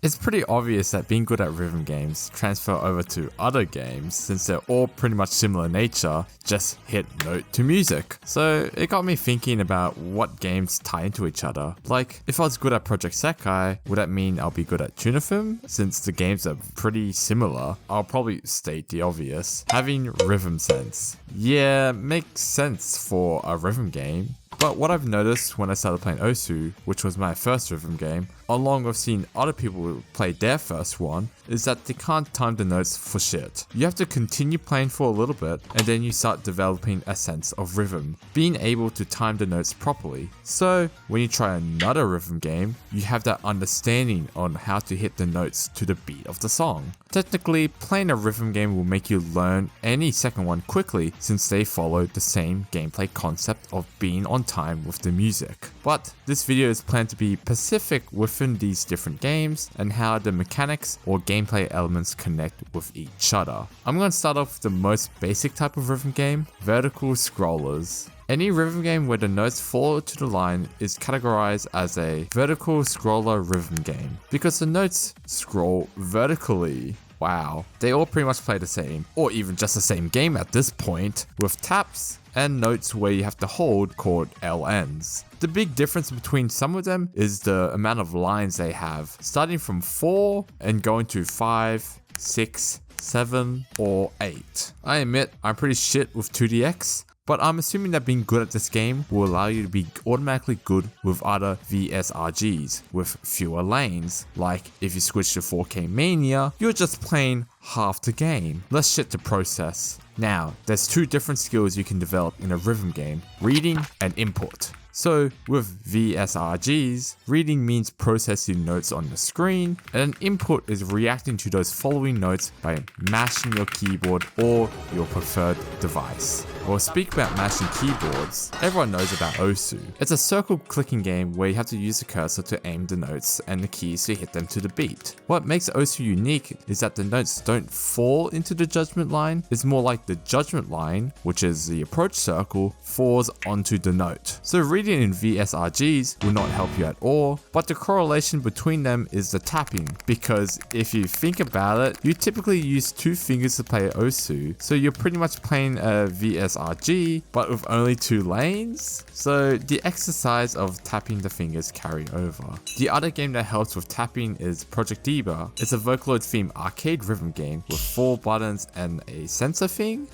It's pretty obvious that being good at rhythm games transfer over to other games since they're all pretty much similar in nature, just hit note to music. So it got me thinking about what games tie into each other. Like, if I was good at Project Sekai, would that mean I'll be good at Chunithm? Since the games are pretty similar, I'll probably state the obvious. Having rhythm sense. Yeah, makes sense for a rhythm game. But what I've noticed when I started playing Osu, which was my first rhythm game, along with seeing other people play their first one, is that they can't time the notes for shit. You have to continue playing for a little bit, and then you start developing a sense of rhythm, being able to time the notes properly. So when you try another rhythm game, you have that understanding on how to hit the notes to the beat of the song. Technically, playing a rhythm game will make you learn any second one quickly since they follow the same gameplay concept of being on time with the music. But this video is planned to be specific within these different games and how the mechanics or gameplay elements connect with each other. I'm going to start off with the most basic type of rhythm game, vertical scrollers. Any rhythm game where the notes fall to the line is categorized as a vertical scroller rhythm game because the notes scroll vertically. Wow, they all pretty much play the same, or even just the same game at this point, with taps and notes where you have to hold called LNs. The big difference between some of them is the amount of lines they have, starting from 4 and going to 5, 6, 7, or 8. I admit, I'm pretty shit with 2DX, but I'm assuming that being good at this game will allow you to be automatically good with other VSRGs with fewer lanes. Like if you switch to 4K Mania, you're just playing half the game. Less shit to process. Now, there's two different skills you can develop in a rhythm game, reading and input. So with VSRGs, reading means processing notes on the screen, and an input is reacting to those following notes by mashing your keyboard or your preferred device. Well, speak about mashing keyboards, everyone knows about Osu. It's a circle clicking game where you have to use the cursor to aim the notes and the keys to hit them to the beat. What makes Osu unique is that the notes don't fall into the judgment line, it's more like the judgment line, which is the approach circle, falls onto the note. So reading in VSRGs will not help you at all, but the correlation between them is the tapping, because if you think about it, you typically use 2 fingers to play Osu, so you're pretty much playing a VSRG, but with only 2 lanes, so the exercise of tapping the fingers carry over. The other game that helps with tapping is Project Diva. It's a Vocaloid themed arcade rhythm game with 4 buttons and a sensor thing?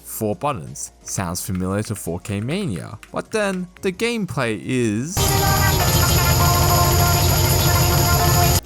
4 buttons. Sounds familiar to 4K Mania. But then, the gameplay is...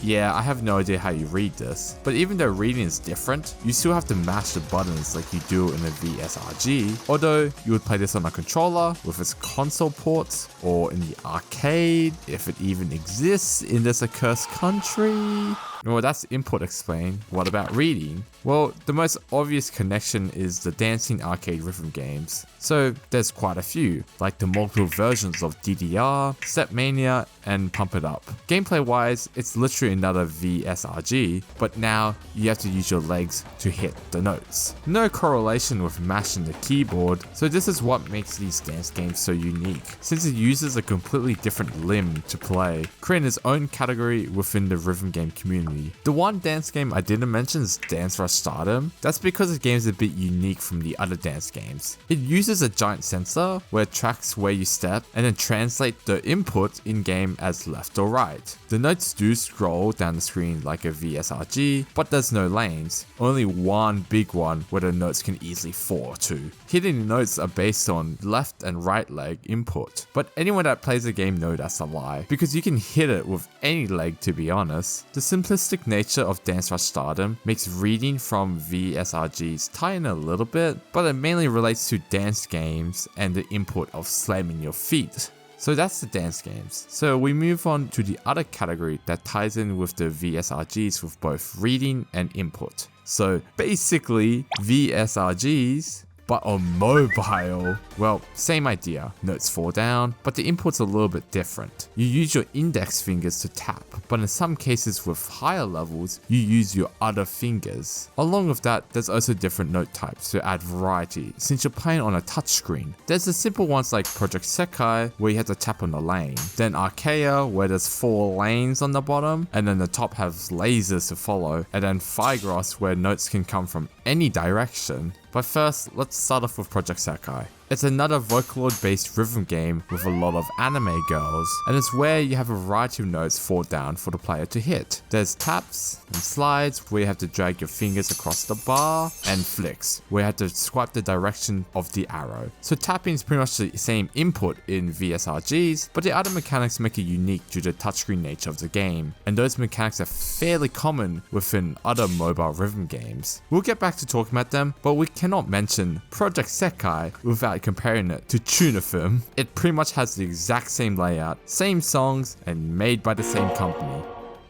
Yeah, I have no idea how you read this, but even though reading is different, you still have to mash the buttons like you do in a VSRG, although you would play this on a controller with its console ports, or in the arcade, if it even exists in this accursed country. Well, that's input explained. What about reading? Well, the most obvious connection is the dancing arcade rhythm games. So there's quite a few, like the multiple versions of DDR, Step Mania, and Pump It Up. Gameplay wise, it's literally another VSRG, but now you have to use your legs to hit the notes. No correlation with mashing the keyboard, so this is what makes these dance games so unique, since it uses a completely different limb to play, creating its own category within the rhythm game community. The one dance game I didn't mention is Dance Rush Stardom. That's because the game is a bit unique from the other dance games. It uses a giant sensor where it tracks where you step and then translate the input in-game as left or right. The notes do scroll down the screen like a VSRG, but there's no lanes, only one big one where the notes can easily fall to. Hitting the notes are based on left and right leg input, but anyone that plays the game knows that's a lie, because you can hit it with any leg to be honest. The simplistic nature of Dance Rush Stardom makes reading from VSRGs tie in a little bit, but it mainly relates to dance games and the input of slamming your feet. So that's the dance games. So we move on to the other category that ties in with the VSRGs with both reading and input. So basically VSRGs, But on mobile, well, same idea. Notes fall down, but the input's a little bit different. You use your index fingers to tap, but in some cases with higher levels, you use your other fingers. Along with that, there's also different note types to add variety since you're playing on a touchscreen. There's the simple ones like Project Sekai where you have to tap on the lane, then Arcaea where there's 4 lanes on the bottom and then the top has lasers to follow, and then Phigros where notes can come from any direction. But first, let's start off with Project Sekai. It's another Vocaloid based rhythm game with a lot of anime girls, and it's where you have a variety of notes fall down for the player to hit. There's taps and slides where you have to drag your fingers across the bar, and flicks where you have to swipe the direction of the arrow. So tapping is pretty much the same input in VSRGs, but the other mechanics make it unique due to the touchscreen nature of the game, and those mechanics are fairly common within other mobile rhythm games. We'll get back to talking about them, but we cannot mention Project Sekai without comparing it to Chunithm. It pretty much has the exact same layout, same songs, and made by the same company.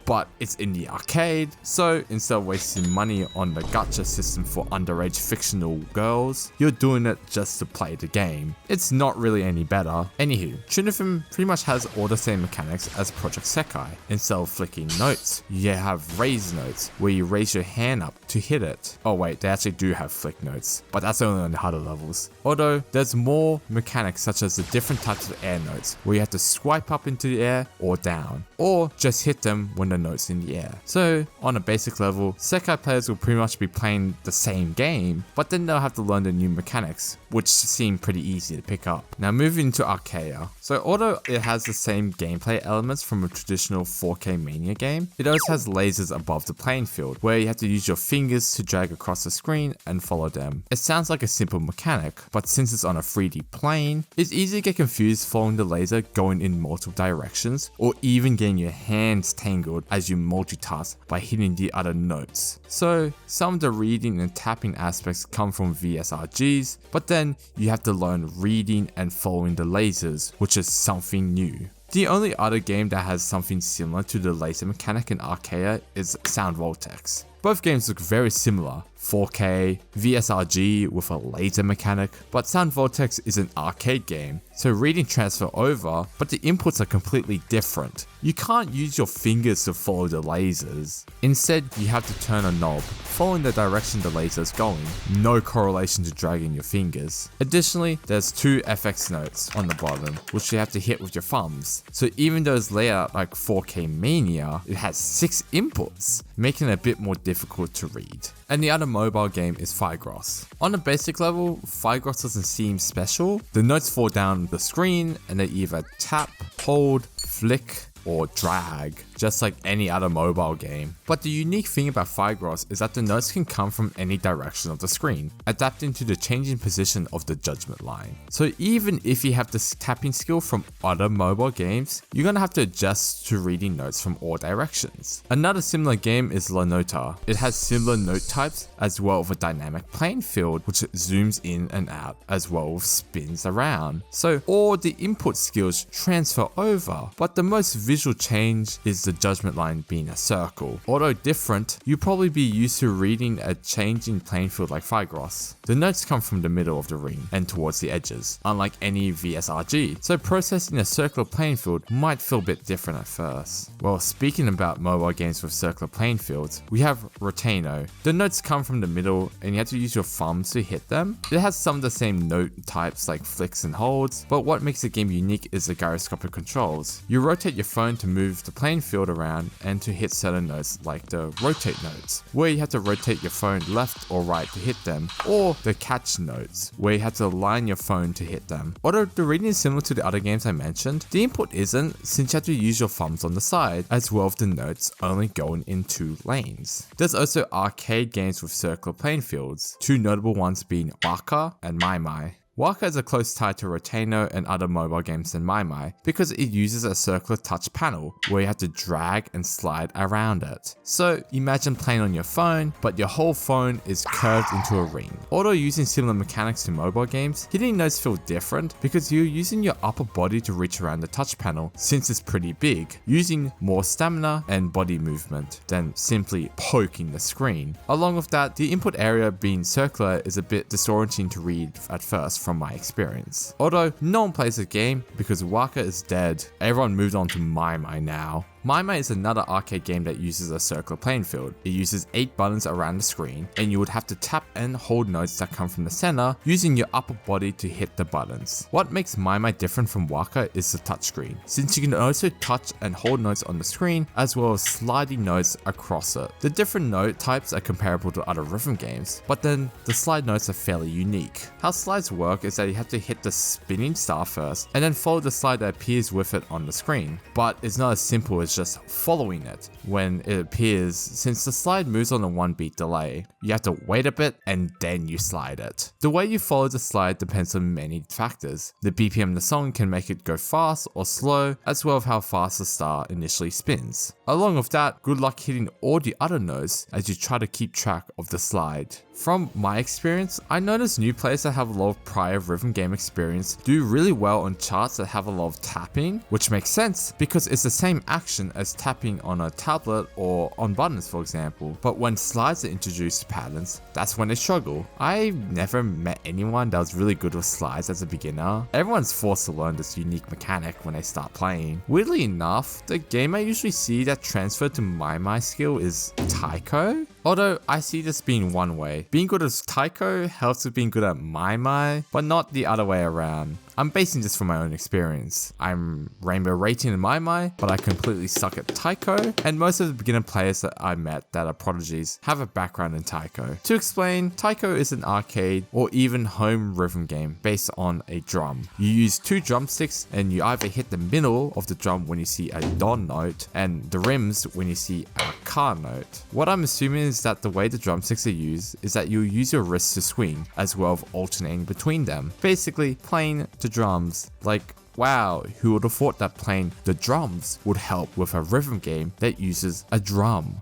But it's in the arcade, so instead of wasting money on the gacha system for underage fictional girls, you're doing it just to play the game. It's not really any better. Anywho, Chunithm pretty much has all the same mechanics as Project Sekai. Instead of flicking notes, you have raise notes, where you raise your hand up to hit it. Oh wait, they actually do have flick notes, but that's only on the harder levels. Although, there's more mechanics such as the different types of air notes, where you have to swipe up into the air or down, or just hit them when the notes in the air. So on a basic level, Sekai players will pretty much be playing the same game, but then they'll have to learn the new mechanics, which seem pretty easy to pick up. Now moving to Arcaea. So although it has the same gameplay elements from a traditional 4K Mania game, it also has lasers above the playing field, where you have to use your fingers to drag across the screen and follow them. It sounds like a simple mechanic, but since it's on a 3D plane, it's easy to get confused following the laser going in multiple directions, or even getting your hands tangled as you multitask by hitting the other notes. So some of the reading and tapping aspects come from VSRGs, but then you have to learn reading and following the lasers, which is something new. The only other game that has something similar to the laser mechanic in Arcaea is Sound Voltex. Both games look very similar, 4K, VSRG with a laser mechanic, but Sound Voltex is an arcade game, so reading transfer over, but the inputs are completely different. You can't use your fingers to follow the lasers. Instead, you have to turn a knob, following the direction the laser is going, no correlation to dragging your fingers. Additionally, there's 2 FX notes on the bottom, which you have to hit with your thumbs. So even though it's laid out like 4K Mania, it has 6 inputs, making it a bit more difficult to read. And the other mobile game is Phigros. On a basic level, Phigros doesn't seem special. The notes fall down the screen and they either tap, hold, flick, or drag, just like any other mobile game. But the unique thing about Phigros is that the notes can come from any direction of the screen, adapting to the changing position of the judgment line. So even if you have this tapping skill from other mobile games, you're gonna have to adjust to reading notes from all directions. Another similar game is Lanota. It has similar note types as well with a dynamic playing field which zooms in and out as well as spins around. So all the input skills transfer over, but the most visual change is the judgment line being a circle. Although different, you'll probably be used to reading a changing playing field like Phigros. The notes come from the middle of the ring and towards the edges, unlike any VSRG, so processing a circular playing field might feel a bit different at first. Well, speaking about mobile games with circular playing fields, we have Rotaeno. The notes come from the middle and you have to use your thumbs to hit them. It has some of the same note types like flicks and holds, but what makes the game unique is the gyroscopic controls. You rotate your phone to move the playing field around and to hit certain notes like the rotate notes, where you have to rotate your phone left or right to hit them, or the catch notes, where you have to align your phone to hit them. Although the reading is similar to the other games I mentioned, the input isn't, since you have to use your thumbs on the side, as well as the notes only going in 2 lanes. There's also arcade games with circular playing fields, 2 notable ones being Wacca and maimai. Wacca is a close tie to Rotaeno and other mobile games than maimai because it uses a circular touch panel where you have to drag and slide around it. So imagine playing on your phone, but your whole phone is curved into a ring. Although using similar mechanics to mobile games, hitting notes feel different because you're using your upper body to reach around the touch panel since it's pretty big, using more stamina and body movement than simply poking the screen. Along with that, the input area being circular is a bit disorienting to read at first from my experience. Although no one plays the game because Wacca is dead, everyone moved on to maimai now. Maimai is another arcade game that uses a circular playing field. It uses 8 buttons around the screen, and you would have to tap and hold notes that come from the center using your upper body to hit the buttons. What makes Maimai different from Wacca is the touchscreen, since you can also touch and hold notes on the screen as well as sliding notes across it. The different note types are comparable to other rhythm games, but then the slide notes are fairly unique. How slides work is that you have to hit the spinning star first and then follow the slide that appears with it on the screen, but it's not as simple as just following it when it appears, since the slide moves on a 1 beat delay. You have to wait a bit and then you slide it. The way you follow the slide depends on many factors. The BPM of the song can make it go fast or slow, as well as how fast the star initially spins. Along with that, good luck hitting all the other notes as you try to keep track of the slide. From my experience, I noticed new players that have a lot of prior rhythm game experience do really well on charts that have a lot of tapping, which makes sense because it's the same action as tapping on a tablet or on buttons, for example. But when slides are introduced to patterns, that's when they struggle. I never met anyone that was really good with slides as a beginner. Everyone's forced to learn this unique mechanic when they start playing. Weirdly enough, the game I usually see that transferred to maimai skill is Taiko. Although I see this being one way. Being good at Taiko helps with being good at maimai, but not the other way around. I'm basing this from my own experience. I'm rainbow rating in maimai, but I completely suck at Taiko, and most of the beginner players that I met that are prodigies have a background in Taiko. To explain, Taiko is an arcade or even home rhythm game based on a drum. You use 2 drumsticks and you either hit the middle of the drum when you see a don note and the rims when you see a ka note. What I'm assuming is that the way the drumsticks are used is that you'll use your wrists to swing as well as alternating between them. Basically playing the drums. Like, wow, who would have thought that playing the drums would help with a rhythm game that uses a drum?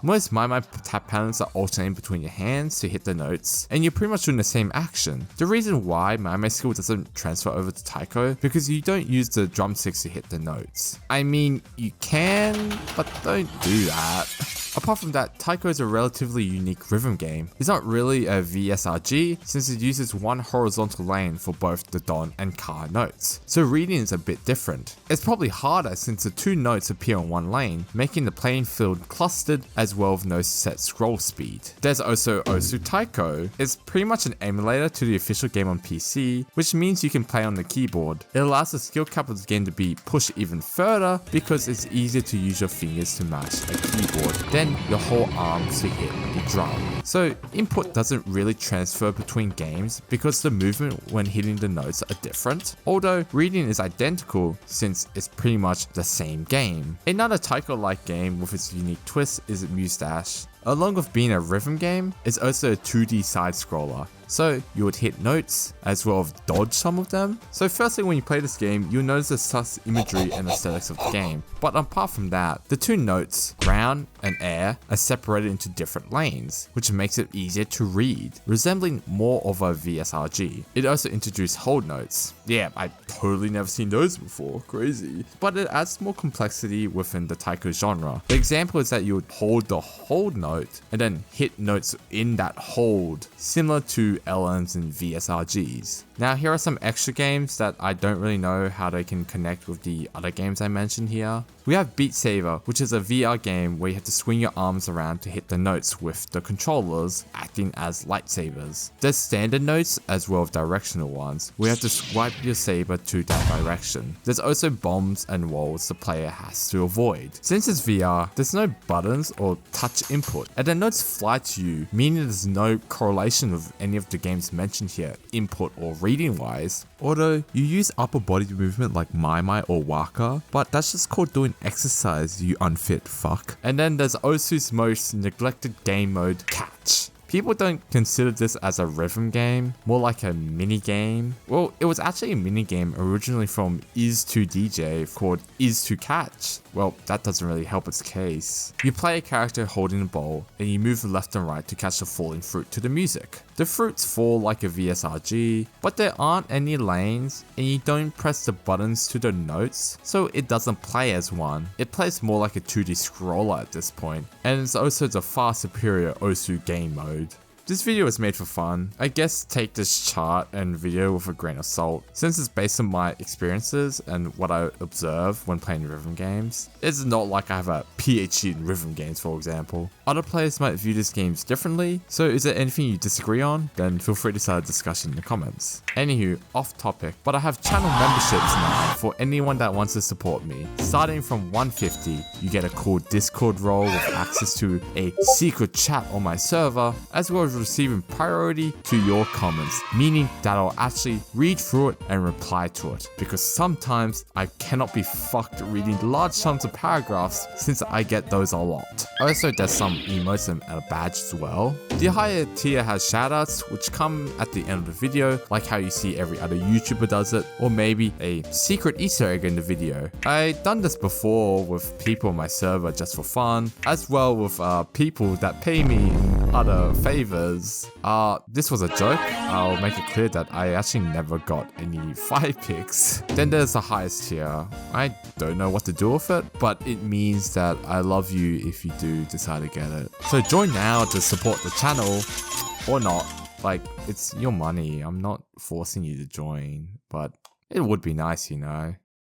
Most maimai tap patterns are alternating between your hands to hit the notes, and you're pretty much doing the same action. The reason why maimai skill doesn't transfer over to Taiko because you don't use the drumsticks to hit the notes. I mean, you can, but don't do that. Apart from that, Taiko is a relatively unique rhythm game. It's not really a VSRG since it uses one horizontal lane for both the don and ka notes, so reading is a bit different. It's probably harder since the 2 notes appear on one lane, making the playing field clustered as well as no set scroll speed. There's also Osu Taiko. It's pretty much an emulator to the official game on PC, which means you can play on the keyboard. It allows the skill cap of the game to be pushed even further because it's easier to use your fingers to match a keyboard than your whole arms to hit the drum. So input doesn't really transfer between games because the movement when hitting the notes are different, although reading is identical since it's pretty much the same game. Another Taiko-like game with its unique twist is Muse Dash. Along with being a rhythm game, it's also a 2D side scroller. So you would hit notes as well as dodge some of them. So firstly, when you play this game, you'll notice the sus imagery and aesthetics of the game. But apart from that, the 2 notes, ground and air, are separated into different lanes, which makes it easier to read, resembling more of a VSRG. It also introduced hold notes. Yeah, I've totally never seen those before, crazy. But it adds more complexity within the Taiko genre. The example is that you would hold the hold note and then hit notes in that hold, similar to LMs and VSRGs. Now here are some extra games that I don't really know how they can connect with the other games I mentioned here. We have Beat Saber, which is a VR game where you have to swing your arms around to hit the notes with the controllers acting as lightsabers. There's standard notes as well as directional ones, where you have to swipe your saber to that direction. There's also bombs and walls the player has to avoid. Since it's VR, there's no buttons or touch input, and the notes fly to you, meaning there's no correlation with any of the games mentioned here, input or reading wise. Although you use upper body movement like maimai or Wacca, but that's just called doing exercise, you unfit fuck. And then there's Osu's most neglected game mode, catch. People don't consider this as a rhythm game, more like a mini game. Well, it was actually a mini game originally from Is2DJ called Is2Catch. Well, that doesn't really help its case. You play a character holding a bowl, and you move left and right to catch the falling fruit to the music. The fruits fall like a VSRG, but there aren't any lanes, and you don't press the buttons to the notes, so it doesn't play as one. It plays more like a 2D scroller at this point, and it's also the far superior Osu game mode. This video is made for fun. I guess take this chart and video with a grain of salt, since it's based on my experiences and what I observe when playing rhythm games. It's not like I have a PhD in rhythm games, for example. Other players might view these games differently, so is there anything you disagree on? Then feel free to start a discussion in the comments. Anywho, off topic, but I have channel memberships now for anyone that wants to support me. Starting from 150, you get a cool Discord role with access to a secret chat on my server, as well as receiving priority to your comments, meaning that I'll actually read through it and reply to it, because sometimes I cannot be fucked reading large chunks of paragraphs since I get those a lot. Also, there's some emotes and a badge as well. The higher tier has shoutouts which come at the end of the video, like how you see every other YouTuber does it, or maybe a secret Easter egg in the video. I've done this before with people on my server just for fun, as well with people that pay me in other favors. This was a joke. I'll make it clear that I actually never got any 5 picks. Then there's the highest tier. I don't know what to do with it, but it means that I love you if you do decide to get it. So join now to support the channel, or not. Like, it's your money. I'm not forcing you to join, but it would be nice, you know.